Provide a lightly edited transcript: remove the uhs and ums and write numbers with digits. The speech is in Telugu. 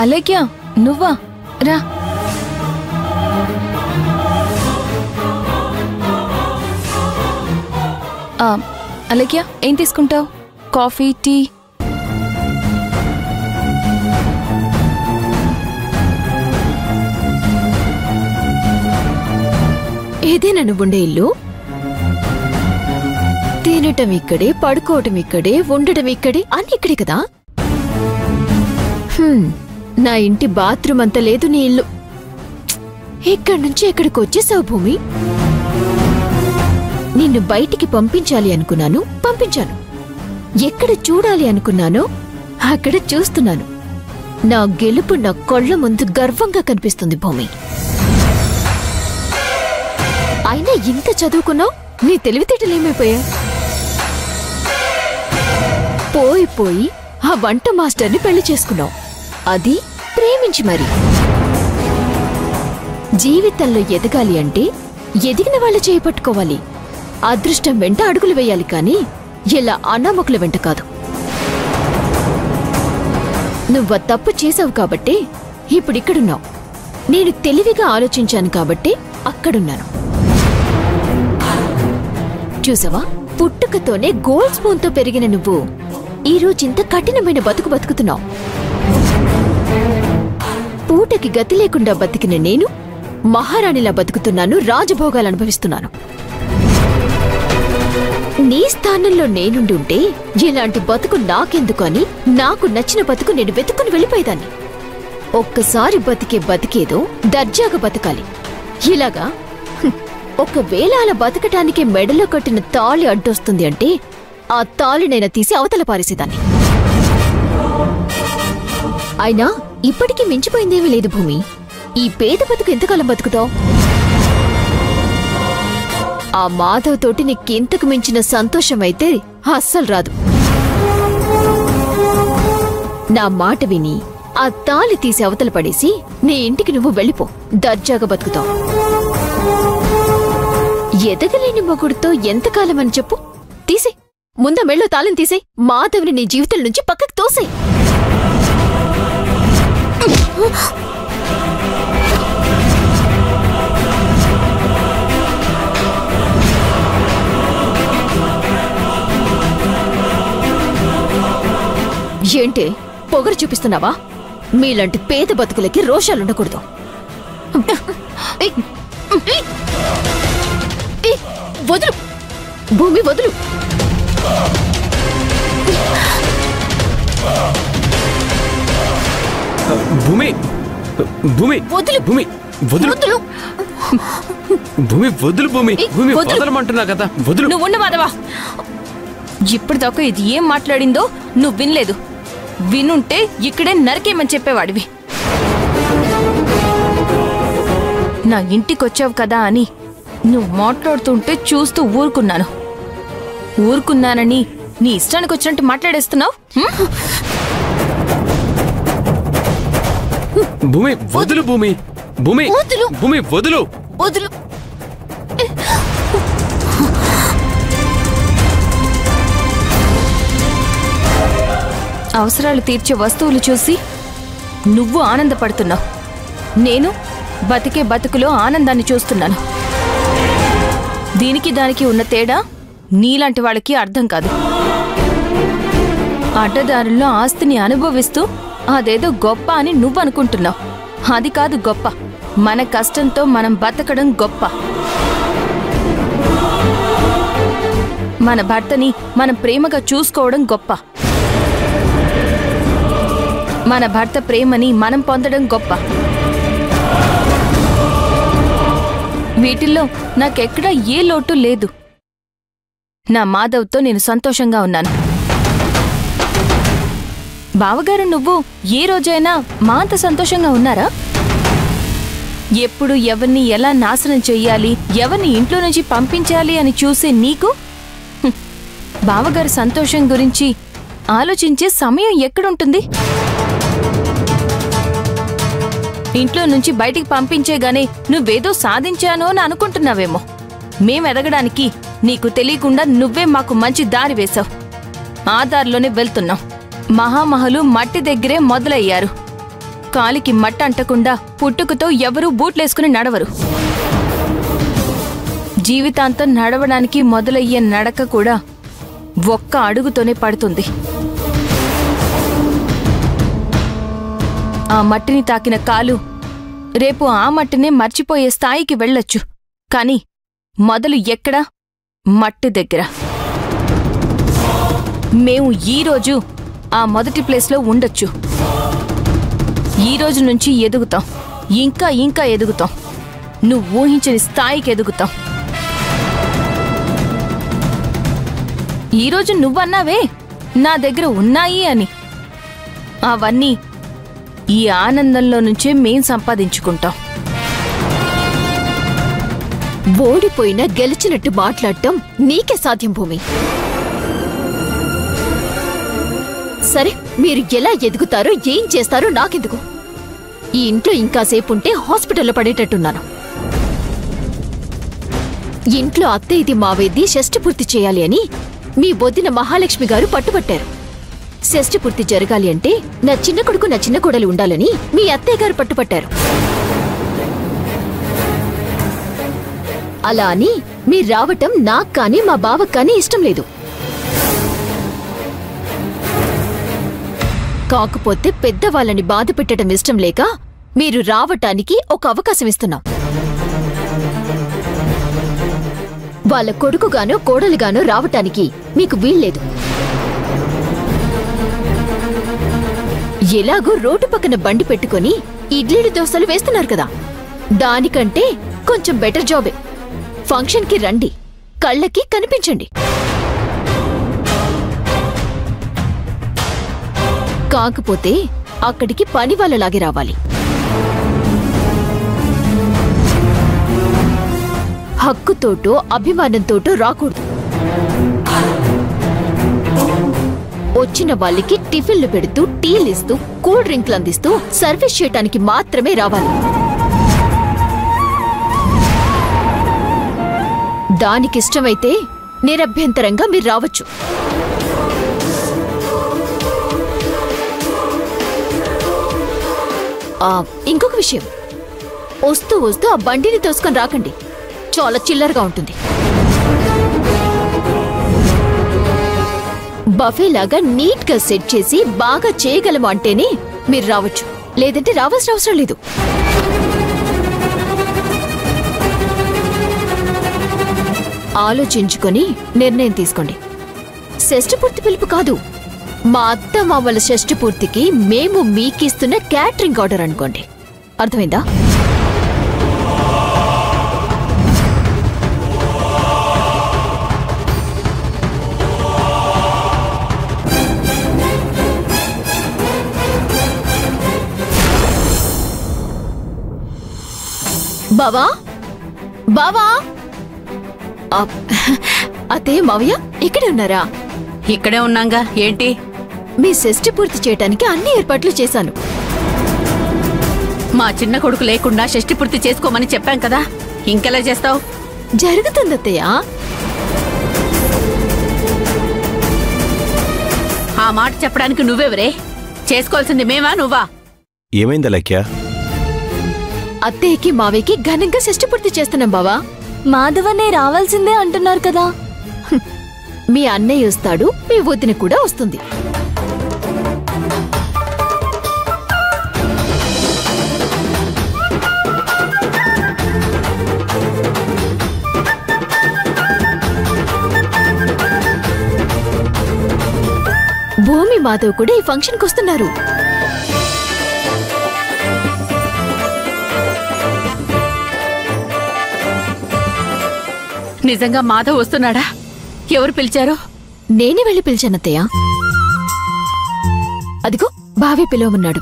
అలేఖ్య నువ్వా రా. అలేఖ్య ఏం తీసుకుంటావు? Coffee, tea? ఏదేనా నువ్వుండే ఇల్లు? తినటం ఇక్కడే, పడుకోవటం ఇక్కడే, ఉండటం ఇక్కడే, అన్ని ఇక్కడే కదా. నా ఇంటి బాత్రూమ్ అంత లేదు నీ ఇల్లు. ఇక్కడి నుంచి ఎక్కడికి వచ్చేసావు భూమి? నిన్ను బయటికి పంపించాలి అనుకున్నాను, పంపించాను. ఎక్కడ చూడాలి అనుకున్నానో అక్కడ చూస్తున్నాను. నా గెలుపు నా కళ్ళ ముందు గర్వంగా కనిపిస్తుంది భూమి. అయినా ఇంత చదువుకున్నావు, నీ తెలివితేటలేమైపోయా? పోయి పోయి ఆ వంట మాస్టర్ని పెళ్లి చేసుకున్నావు, అది ప్రేమించి మరి. జీవితంలో ఎదగాలి అంటే ఎదిగిన వాళ్ళ చేపట్టుకోవాలి. అదృష్టం వెంట అడుగులు వేయాలి కానీ ఇలా అనామకుల వెంట కాదు. నువ్వు తప్పు చేసావు కాబట్టే ఇప్పుడిక్కడున్నావు. నేను తెలివిగా ఆలోచించాను కాబట్టే అక్కడున్నాను. చూసావా, పుట్టుకతోనే గోల్డ్ స్పూన్తో పెరిగిన నువ్వు ఈరోజింత కఠినమైన బతుకు బతుకుతున్నావు. పూటకి గతి లేకుండా బతికిన నేను మహారాణిలా బతుకుతున్నాను, రాజభోగాలు అనుభవిస్తున్నాను. నీ స్థానంలో నేనుండుంటే ఇలాంటి బతుకు నాకెందుకు అని నాకు నచ్చిన బతుకు నేను వెతుక్కుని వెళ్ళిపోయేదాన్ని. ఒక్కసారి బతికే బతికేదో దర్జాగా బతకాలి. ఇలాగా ఒకవేళ అలా బతకటానికి మెడలో కట్టిన తాళి అడ్డొస్తుంది అంటే ఆ తాళినైనా తీసి అవతల పారేసేదాన్ని. అయినా ఇప్పటికీ మించిపోయిందేమీ లేదు భూమి. ఈ పేద బతుకు ఎంతకాలం బతుకుతావు? ఆ మాధవ్ తోటి నీకెంతకు మించిన సంతోషమైతే అస్సలు రాదు. నా మాట విని ఆ తాళి తీసి అవతల పడేసి నీ ఇంటికి నువ్వు వెళ్ళిపో, దర్జాగా బతుకుతావు. ఎదగలేని మొగుడుతో ఎంతకాలం అని చెప్పు? తీసే, ముందు మెళ్ళో తాళం తీసే, మాధవ్ని నీ జీవితం నుంచి పక్కకు తోసే. ఏంటే పొగరు చూపిస్తున్నావా? మీలాంటి పేద బతుకులకి రోషాలుండకూడదు. వదులు భూమి, వదులు. భూమి, భూమి, వదులు భూమి, వదులు. వదులు భూమి, వదులు. భూమి, భూమి వదలమంటున్నా కదా, వదులు. నువ్వు ఉండు మాధవా. ఇప్పటిదాకా ఇది ఏం మాట్లాడిందో నువ్వు వినలేదు. వినుంటే ఇక్కడే నరకేమని చెప్పేవాడివి. నా ఇంటికొచ్చావు కదా అని నువ్వు మాట్లాడుతుంటే చూస్తూ ఊరుకున్నానని నీ ఇష్టానికి వచ్చినట్టు మాట్లాడేస్తున్నావు. భూమి, వదులు. భూమి, భూమి, భూమి, వదులు. వదులు. అవసరాలు తీర్చే వస్తువులు చూసి నువ్వు ఆనందపడుతున్నావు. నేను బతికే బతుకులో ఆనందాన్ని చూస్తున్నాను. దీనికి దానికి ఉన్న తేడా నీలాంటి వాళ్ళకి అర్థం కాదు. అడ్డదారుల్లో ఆస్తిని అనుభవిస్తూ అదేదో గొప్ప అని నువ్వు అనుకుంటున్నావు. అది కాదు గొప్ప. మన కష్టంతో మనం బతకడం గొప్ప. మన భర్తని మనం ప్రేమగా చూసుకోవడం గొప్ప. మన భర్త ప్రేమని మనం పొందడం గొప్ప. వీటిల్లో నాకెక్కడా ఏ లోటు లేదు. నా మాధవ్తో నేను సంతోషంగా ఉన్నాను. బావగారు నువ్వు ఏ రోజైనా మా అంత సంతోషంగా ఉన్నారా? ఎప్పుడు ఎవరిని ఎలా నాశనం చెయ్యాలి, ఎవరిని ఇంట్లో నుంచి పంపించాలి అని చూసే నీకు బావగారి సంతోషం గురించి ఆలోచించే సమయం ఎక్కడుంటుంది? ఇంట్లో నుంచి బయటికి పంపించేగానే నువ్వేదో సాధించానో అని అనుకుంటున్నావేమో. మేమెదగడానికి నీకు తెలియకుండా నువ్వే మాకు మంచి దారి వేశావు. ఆ దారిలోనే వెళ్తున్నాం. మహామహులు మట్టి దగ్గరే మొదలయ్యారు. కాలికి మట్ట అంటకుండా పుట్టుకతో ఎవరూ బూట్లేసుకుని నడవరు. జీవితాంతం నడవడానికి మొదలయ్యే నడక కూడా ఒక్క అడుగుతోనే పడుతుంది. ఆ మట్టిని తాకిన కాలు రేపు ఆ మట్టినే మర్చిపోయే స్థాయికి వెళ్ళొచ్చు. కాని మొదలు ఎక్కడ? మట్టి దగ్గర. మేము ఈరోజు ఆ మొదటి ప్లేస్లో ఉండొచ్చు. ఈరోజు నుంచి ఎదుగుతాం, ఇంకా ఇంకా ఎదుగుతాం. నువ్వు ఊహించని స్థాయికి ఎదుగుతాం. ఈరోజు నువ్వన్నావే నా దగ్గర ఉన్నాయి అని. అవన్నీ ఈ ఆనందంలో నుంచే మేం సంపాదించుకుంటాం. ఓడిపోయినా గెలిచినట్టు మాట్లాడటం నీకే సాధ్యం భూమి. సరే, మీరు ఎలా ఎదుగుతారో ఏం చేస్తారో నాకెందుకు. ఈ ఇంట్లో ఇంకాసేపుంటే హాస్పిటల్లో పడేటట్టున్నాను. ఇంట్లో అత్తయ్యది మావేది షష్ఠి పూర్తి చేయాలి అని మీ వదిన మహాలక్ష్మి గారు పట్టుబట్టారు. షష్ఠి పూర్తి జరగాలి అంటే నా చిన్న కొడుకు నా చిన్న కోడలు ఉండాలని మీ అత్తయ్య గారు పట్టుపట్టారు. అలా అని మీరు రావటం నాకు కానీ మా బావకు కానీ ఇష్టం లేదు. కాకపోతే పెద్దవాళ్ళని బాధ పెట్టడం ఇష్టం లేక మీరు రావటానికి ఒక అవకాశం ఇస్తున్నాం. వాళ్ళ కొడుకుగానో కోడలుగానో రావటానికి మీకు వీల్లేదు. ఎలాగో రోడ్డు పక్కన బండి పెట్టుకుని ఇడ్లీలు దోశలు వేస్తున్నారు కదా, దానికంటే కొంచెం బెటర్ జాబే. ఫంక్షన్కి రండి, కళ్ళకి కనిపించండి. కాకపోతే అక్కడికి పని వాళ్ళలాగే రావాలి. హక్కుతోటో అభిమానంతోటో రాకూడదు. వచ్చిన వాళ్ళకి టిఫిన్లు పెడుతూ, టీలిస్తూ, కూల్ డ్రింక్లు అందిస్తూ సర్వీస్ చేయటానికి మాత్రమే రావాలి. దానికిష్టమైతే నిరభ్యంతరంగా మీరు రావచ్చు. ఇంకొక విషయం, వస్తూ వస్తూ ఆ బండిని తోసుకొని రాకండి. చాలా చిల్లరగా ఉంటుంది. బఫేలాగా నీట్ గా సెట్ చేసి బాగా చేయగలము అంటేనే మీరు రావచ్చు, లేదంటే రావాల్సిన అవసరం లేదు. ఆలోచించుకొని నిర్ణయం తీసుకోండి. షష్ఠి పూర్తి పిలుపు కాదు, మా అత్త మామల షష్ఠి పూర్తికి మేము మీకిస్తున్న క్యాటరింగ్ ఆర్డర్ అనుకోండి. అర్థమైందా? బావా, బావా, అతే మావయ్య ఇక్కడే ఉన్నారా? ఇక్కడే ఉన్నాగా. ఏంటి? మీ షష్ఠి పూర్తి చేయటానికి అన్ని ఏర్పాట్లు చేశాను. మా చిన్న కొడుకు లేకుండా షష్ఠి పూర్తి చేసుకోమని చెప్పాం కదా, ఇంకెలా చేస్తావు? జరుగుతుంది అత్తయ్య. ఆ మాట చెప్పడానికి నువ్వెవరే? చేసుకోవాల్సింది మేమా నువ్వా? ఏమైంది లక్య? అత్తయ్యకి మావయ్యకి ఘనంగా షష్ఠి పూర్తి చేస్తున్నాం బావా. మాధవనే రావాల్సిందే అంటున్నారు కదా. మీ అన్నయ్య వస్తాడు, మీ వదిన కూడా వస్తుంది. భూమి మాధవ్ కూడా ఈ ఫంక్షన్కి వస్తున్నారు. నిజంగా మాధవ్ వస్తున్నాడా? ఎవరు పిలిచారో? నేనే వెళ్ళి పిలిచానత్తయ్య. అదిగో బావే పిలవమన్నాడు.